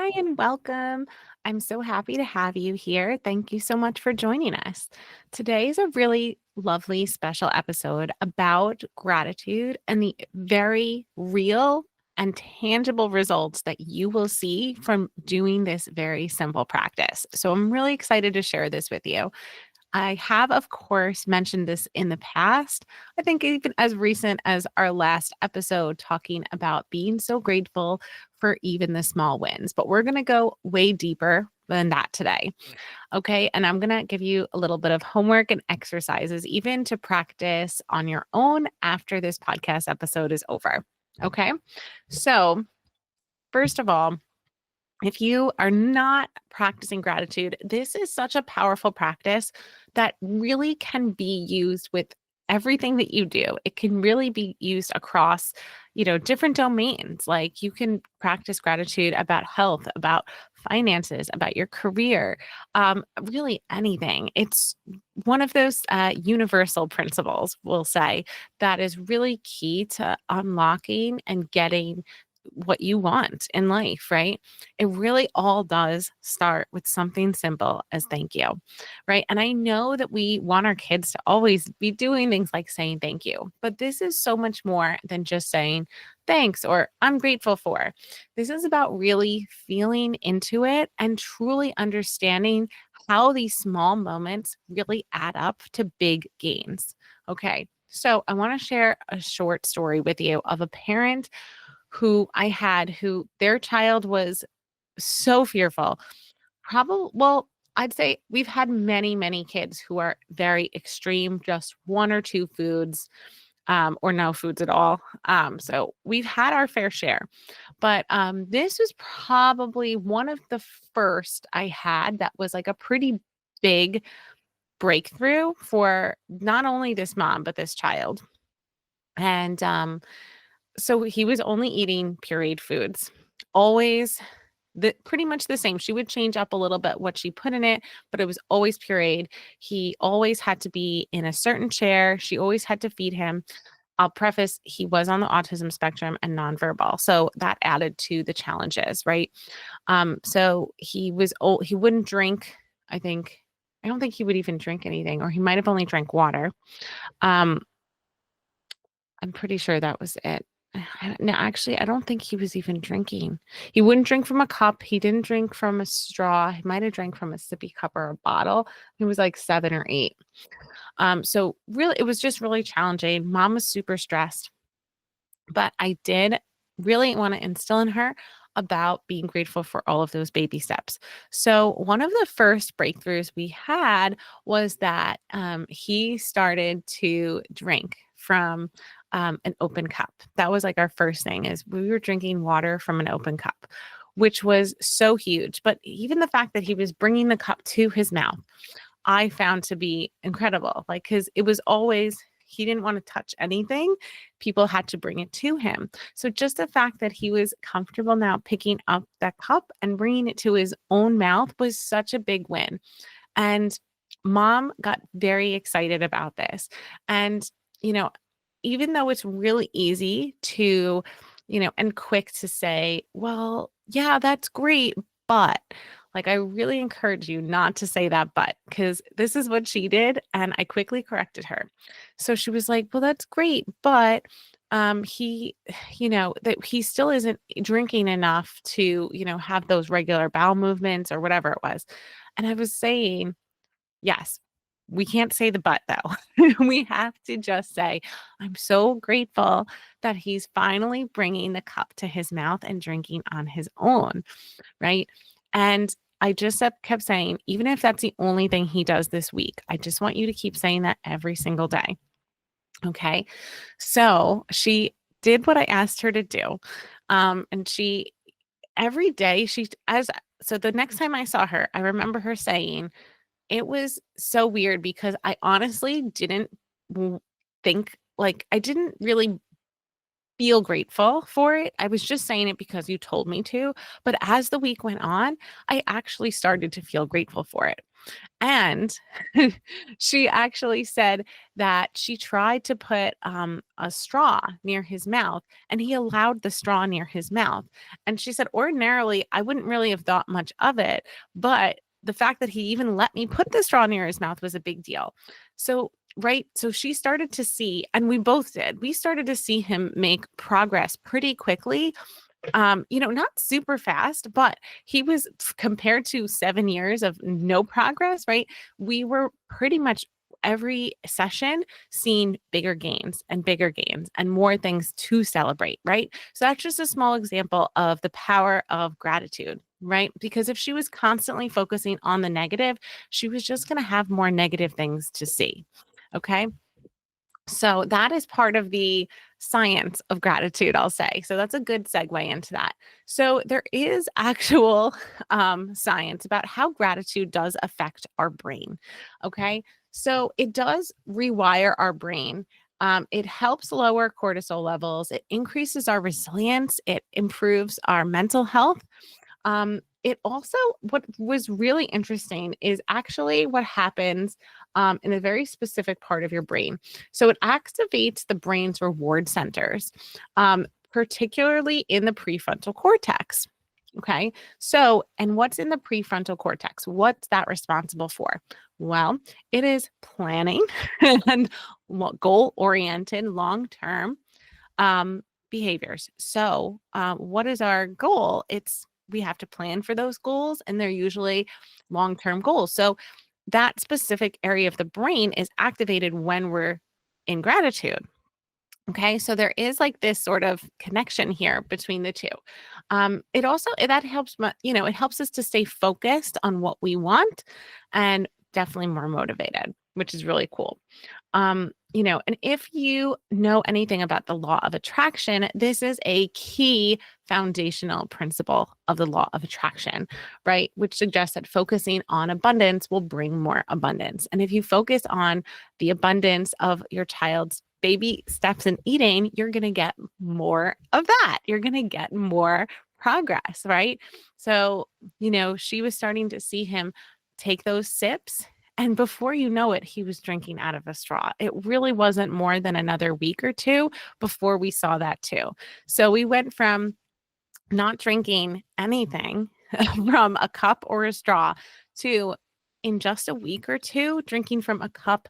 Hi and welcome. I'm so happy to have you here. Thank you so much for joining us. Today is a really lovely special episode about gratitude and the very real and tangible results that you will see from doing this very simple practice. So I'm really excited to share this with you. I have, of course, mentioned this in the past. I think even as recent as our last episode, talking about being so grateful for even the small wins. But we're going to go way deeper than that today. Okay. And I'm going to give you a little bit of homework and exercises, even to practice on your own after this podcast episode is over. Okay. So, first of all, if you are not practicing gratitude, this is such a powerful practice that really can be used with everything that you do. It can really be used across, different domains. Like you can practice gratitude about health, about finances, about your career, really anything. It's one of those universal principles, we'll say, that is really key to unlocking and getting what you want in life, right? It really all does start with something simple as thank you, right? And I know that we want our kids to always be doing things like saying thank you, but this is so much more than just saying thanks or I'm grateful for. This is about really feeling into it and truly understanding how these small moments really add up to big gains. Okay. So, I want to share a short story with you of a parent who I had who their child was so fearful. I'd say we've had many, many kids who are very extreme, just one or two foods, or no foods at all. So we've had our fair share. But this was probably one of the first I had that was like a pretty big breakthrough for not only this mom, but this child. And so he was only eating pureed foods, always pretty much the same. She would change up a little bit what she put in it, but it was always pureed. He always had to be in a certain chair. She always had to feed him. I'll preface, he was on the autism spectrum and nonverbal. So that added to the challenges, right? So he was old, he wouldn't drink, I think. I don't think he would even drink anything, or he might have only drank water. Um, I'm pretty sure that was it. No, actually, I don't think he was even drinking. He wouldn't drink from a cup. He didn't drink from a straw. He might have drank from a sippy cup or a bottle. He was like 7 or 8. So really, it was just really challenging. Mom was super stressed, but I did really want to instill in her about being grateful for all of those baby steps. So one of the first breakthroughs we had was that he started to drink from an open cup. That was like our first thing is we were drinking water from an open cup, which was so huge. But even the fact that he was bringing the cup to his mouth, I found to be incredible. Like, because it was always, he didn't want to touch anything. People had to bring it to him. So just the fact that he was comfortable now picking up that cup and bringing it to his own mouth was such a big win. And mom got very excited about this. And, you know, even though it's really easy to, and quick to say, well, yeah, that's great, but like I really encourage you not to say that but because this is what she did and I quickly corrected her. So she was like, "Well, that's great, but he that he still isn't drinking enough to, have those regular bowel movements or whatever it was." And I was saying, yes, we can't say the but though. We have to just say, I'm so grateful that he's finally bringing the cup to his mouth and drinking on his own, right? And I just kept saying, even if that's the only thing he does this week, I just want you to keep saying that every single day. Okay. So she did what I asked her to do. And she, every day, so the next time I saw her, I remember her saying, it was so weird because I honestly didn't think like I didn't really feel grateful for it. I was just saying it because you told me to. But as the week went on, I actually started to feel grateful for it. And she actually said that she tried to put a straw near his mouth and he allowed the straw near his mouth. And she said, ordinarily, I wouldn't really have thought much of it, but the fact that he even let me put the straw near his mouth was a big deal. So, right. So she started to see, and we both did, we started to see him make progress pretty quickly, not super fast, but he was compared to 7 years of no progress, right? We were pretty much every session seeing bigger gains and more things to celebrate, right? So that's just a small example of the power of gratitude, right? Because if she was constantly focusing on the negative, she was just going to have more negative things to see. Okay. So that is part of the science of gratitude, I'll say. So that's a good segue into that. So there is actual science about how gratitude does affect our brain. Okay. So it does rewire our brain. It helps lower cortisol levels. It increases our resilience. It improves our mental health. It also, what was really interesting is actually what happens in a very specific part of your brain. So it activates the brain's reward centers, particularly in the prefrontal cortex. Okay. So, and what's in the prefrontal cortex? What's that responsible for? Well, it is planning and goal oriented, long term behaviors. So, what is our goal? We have to plan for those goals, and they're usually long term goals. So, that specific area of the brain is activated when we're in gratitude. Okay, so there is like this sort of connection here between the two. It also that helps, it helps us to stay focused on what we want, and definitely more motivated, which is really cool. And if you know anything about the law of attraction, this is a key foundational principle of the law of attraction, right? Which suggests that focusing on abundance will bring more abundance. And if you focus on the abundance of your child's baby steps in eating, you're going to get more of that. You're going to get more progress, right? So, she was starting to see him take those sips. And before you know it, he was drinking out of a straw. It really wasn't more than another week or two before we saw that too. So we went from not drinking anything from a cup or a straw to, in just a week or two, drinking from a cup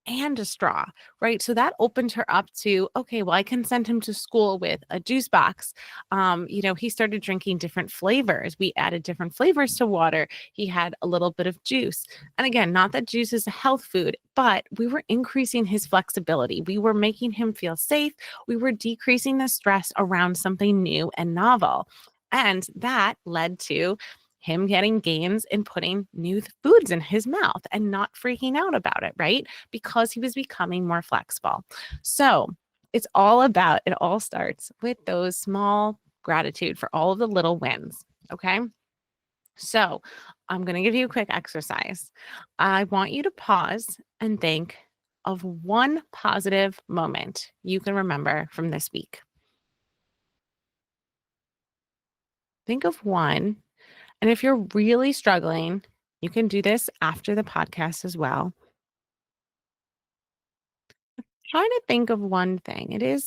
and a straw, right? So that opened her up to, okay, well, I can send him to school with a juice box. He started drinking different flavors. We added different flavors to water. He had a little bit of juice. And again, not that juice is a health food, but we were increasing his flexibility. We were making him feel safe. We were decreasing the stress around something new and novel. And that led to him getting gains in putting new foods in his mouth and not freaking out about it, right? Because he was becoming more flexible. So it all starts with those small gratitude for all of the little wins. Okay. So I'm going to give you a quick exercise. I want you to pause and think of one positive moment you can remember from this week. Think of one. And if you're really struggling, you can do this after the podcast as well. Try to think of one thing. You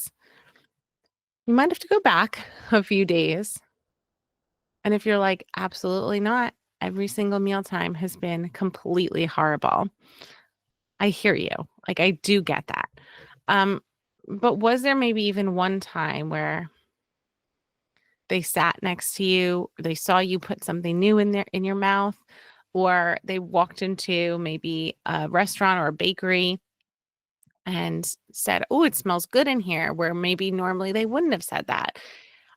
might have to go back a few days. And if you're like, absolutely not, every single mealtime has been completely horrible. I hear you. Like, I do get that. Um, but was there maybe even one time where they sat next to you, they saw you put something new in your mouth, or they walked into maybe a restaurant or a bakery and said, "Oh, it smells good in here," where maybe normally they wouldn't have said that.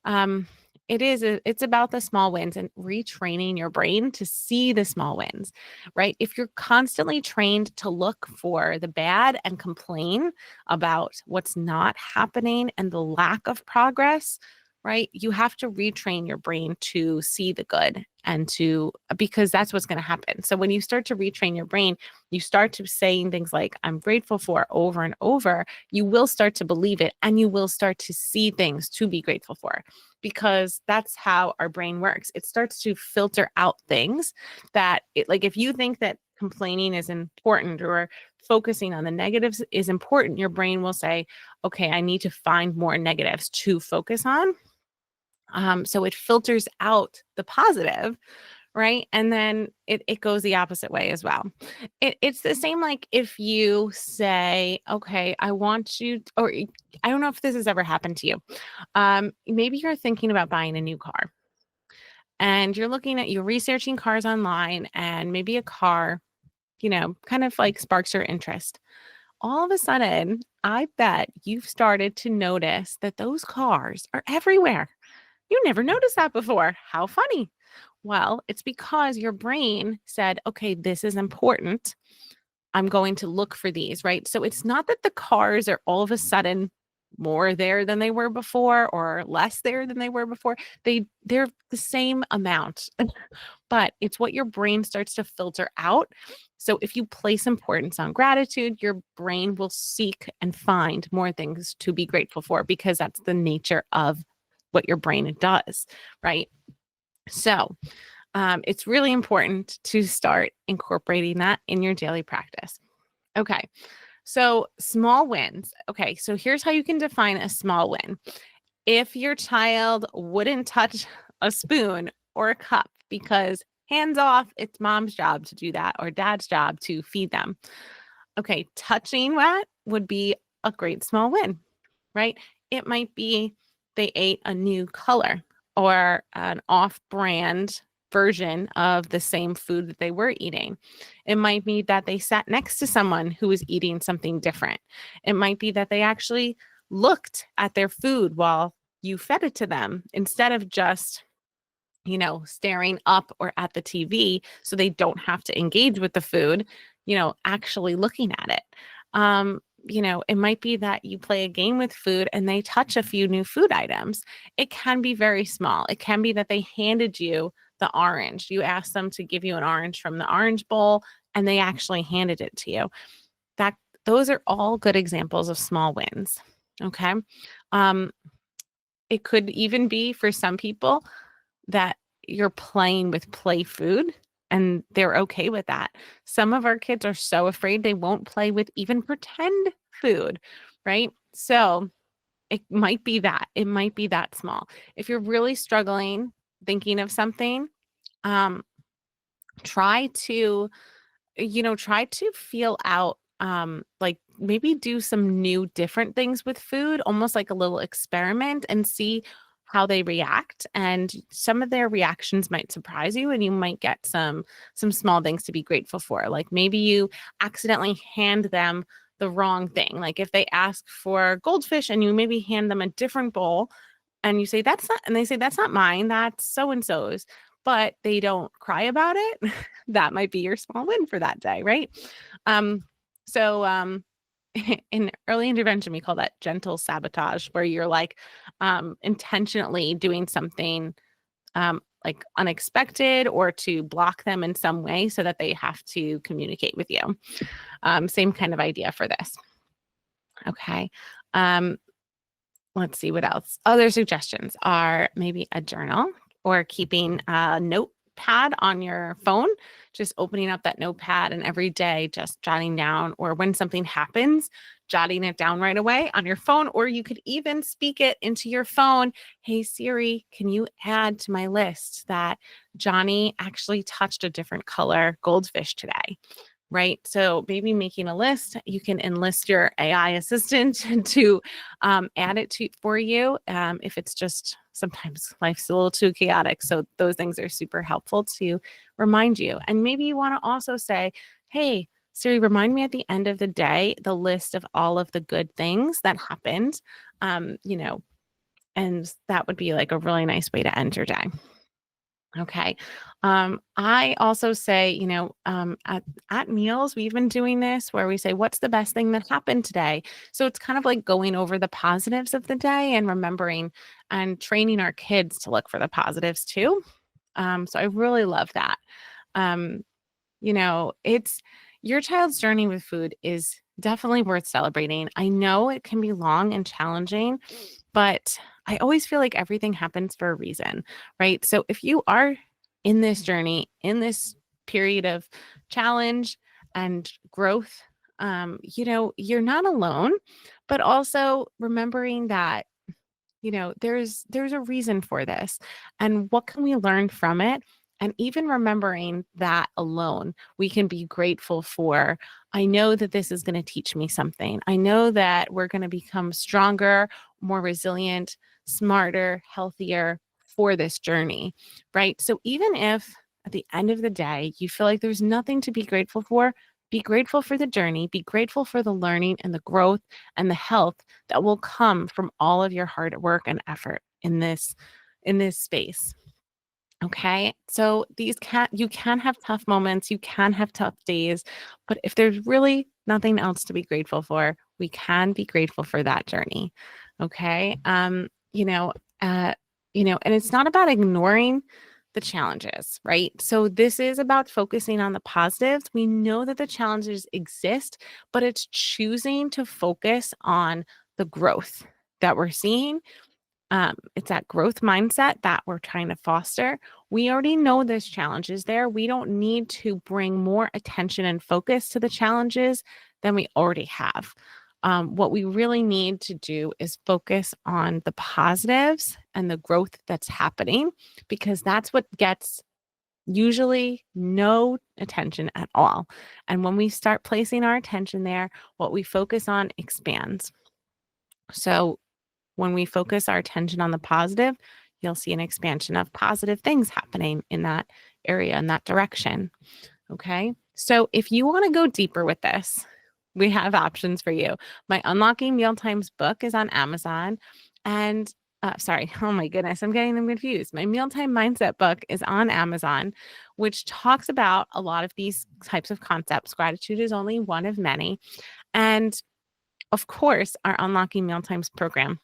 Um, it's about the small wins and retraining your brain to see the small wins, right? If you're constantly trained to look for the bad and complain about what's not happening and the lack of progress, right? You have to retrain your brain to see the good and because that's what's going to happen. So when you start to retrain your brain, you start to saying things like, I'm grateful for over and over, you will start to believe it and you will start to see things to be grateful for because that's how our brain works. It starts to filter out things like if you think that complaining is important or focusing on the negatives is important, your brain will say, okay, I need to find more negatives to focus on. So it filters out the positive, right? And then it goes the opposite way as well. It's the same like if you say, okay, I want you, I don't know if this has ever happened to you. Maybe you're thinking about buying a new car and you're researching cars online and maybe a car, kind of like sparks your interest. All of a sudden, I bet you've started to notice that those cars are everywhere. You never noticed that before. How funny. Well, it's because your brain said, okay, this is important. I'm going to look for these, right? So it's not that the cars are all of a sudden more there than they were before or less there than they were before. They're the same amount. But it's what your brain starts to filter out. So if you place importance on gratitude, your brain will seek and find more things to be grateful for because that's the nature of what your brain does, right? So it's really important to start incorporating that in your daily practice. Okay. So small wins. Okay. So here's how you can define a small win. If your child wouldn't touch a spoon or a cup because hands off, it's mom's job to do that or dad's job to feed them. Okay, touching that would be a great small win, right? It might be they ate a new color or an off brand version of the same food that they were eating. It might be that they sat next to someone who was eating something different. It might be that they actually looked at their food while you fed it to them instead of just staring up or at the TV so they don't have to engage with the food, actually looking at it. It might be that you play a game with food and they touch a few new food items. It can be very small. It can be that they handed you the orange. You asked them to give you an orange from the orange bowl and they actually handed it to you. Those are all good examples of small wins. Okay. Um, it could even be for some people that you're playing with play food and they're okay with that. Some of our kids are so afraid they won't play with even pretend food, right? So it might be that. It might be that small. If you're really struggling thinking of something, um, try to try to feel out like maybe do some new different things with food, almost like a little experiment and see how they react. And some of their reactions might surprise you and you might get some small things to be grateful for. Like maybe you accidentally hand them the wrong thing. Like if they ask for goldfish and you maybe hand them a different bowl and you say that's not and they say that's not mine, that's so and so's, but they don't cry about it, that might be your small win for that day, right? Um, so in early intervention, we call that gentle sabotage, where you're like intentionally doing something like unexpected or to block them in some way so that they have to communicate with you. Same kind of idea for this. Okay. Um, let's see what else. Other suggestions are maybe a journal or keeping a notepad on your phone, just opening up that notepad and every day just jotting down, or when something happens, jotting it down right away on your phone, or you could even speak it into your phone. Hey, Siri, can you add to my list that Johnny actually touched a different color goldfish today? Right. So maybe making a list, you can enlist your AI assistant to add it to for you. If it's just sometimes life's a little too chaotic. So those things are super helpful to remind you. And maybe you want to also say, hey, Siri, remind me at the end of the day, the list of all of the good things that happened, and that would be like a really nice way to end your day. Okay. I also say, at meals, we've been doing this where we say, what's the best thing that happened today? So it's kind of like going over the positives of the day and remembering and training our kids to look for the positives too. So I really love that. Um, it's your child's journey with food is definitely worth celebrating. I know it can be long and challenging, but I always feel like everything happens for a reason, right? So if you are in this journey, in this period of challenge and growth, you're not alone, but also remembering that there's a reason for this, and what can we learn from it? And even remembering that alone, we can be grateful for, I know that this is going to teach me something. I know that we're going to become stronger, more resilient, smarter, healthier for this journey, right? So even if at the end of the day you feel like there's nothing to be grateful for, be grateful for the journey, be grateful for the learning and the growth and the health that will come from all of your hard work and effort in this space. Okay? So you can have tough moments, you can have tough days, but if there's really nothing else to be grateful for, we can be grateful for that journey. Okay? And it's not about ignoring the challenges, right? So this is about focusing on the positives. We know that the challenges exist, but it's choosing to focus on the growth that we're seeing. It's that growth mindset that we're trying to foster. We already know there's challenges there. We don't need to bring more attention and focus to the challenges than we already have. What we really need to do is focus on the positives and the growth that's happening, because that's what gets usually no attention at all. And when we start placing our attention there, what we focus on expands. So when we focus our attention on the positive, you'll see an expansion of positive things happening in that area, in that direction. Okay. So if you want to go deeper with this, we have options for you. My Unlocking Mealtimes book is on Amazon. And sorry, oh my goodness, I'm getting them confused. My Mealtime Mindset book is on Amazon, which talks about a lot of these types of concepts. Gratitude is only one of many. And of course, our Unlocking Mealtimes program,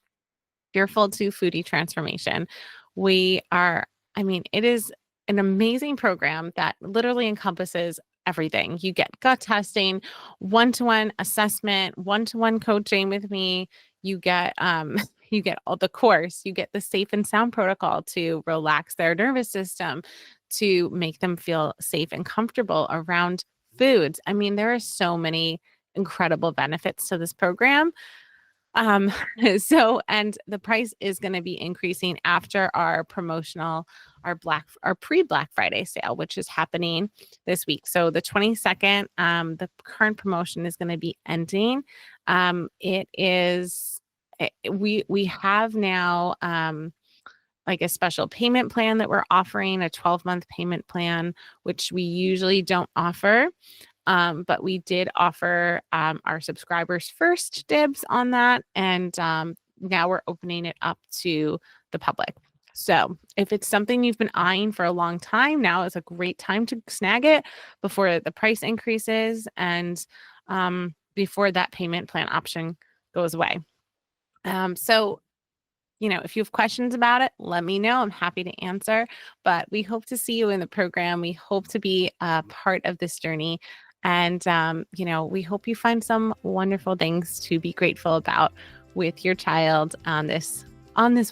Fearful to Foodie Transformation. It is an amazing program that literally encompasses everything. You get gut testing, one-to-one assessment, one-to-one coaching with me. You get you get all the course, you get the safe and sound protocol to relax their nervous system, to make them feel safe and comfortable around foods. I mean, there are so many incredible benefits to this program. um, and the price is going to be increasing after our pre-Black Friday sale, which is happening this week. So the 22nd, the current promotion is going to be ending. We have now, like a special payment plan that we're offering, a 12-month payment plan, which we usually don't offer. But we did offer our subscribers first dibs on that. And now we're opening it up to the public. So if it's something you've been eyeing for a long time, now is a great time to snag it before the price increases and before that payment plan option goes away. If you have questions about it, let me know. I'm happy to answer. But we hope to see you in the program. We hope to be a part of this journey. And, we hope you find some wonderful things to be grateful about with your child on this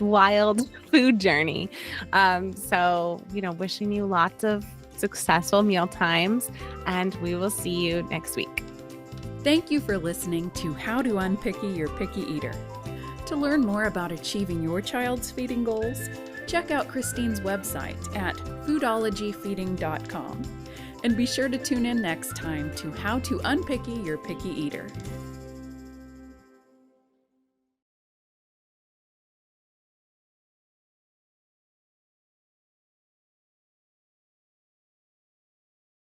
wild food journey. Wishing you lots of successful meal times, and we will see you next week. Thank you for listening to How to Unpicky Your Picky Eater. To learn more about achieving your child's feeding goals, check out Christine's website at foodologyfeeding.com. And be sure to tune in next time to How to Unpicky Your Picky Eater.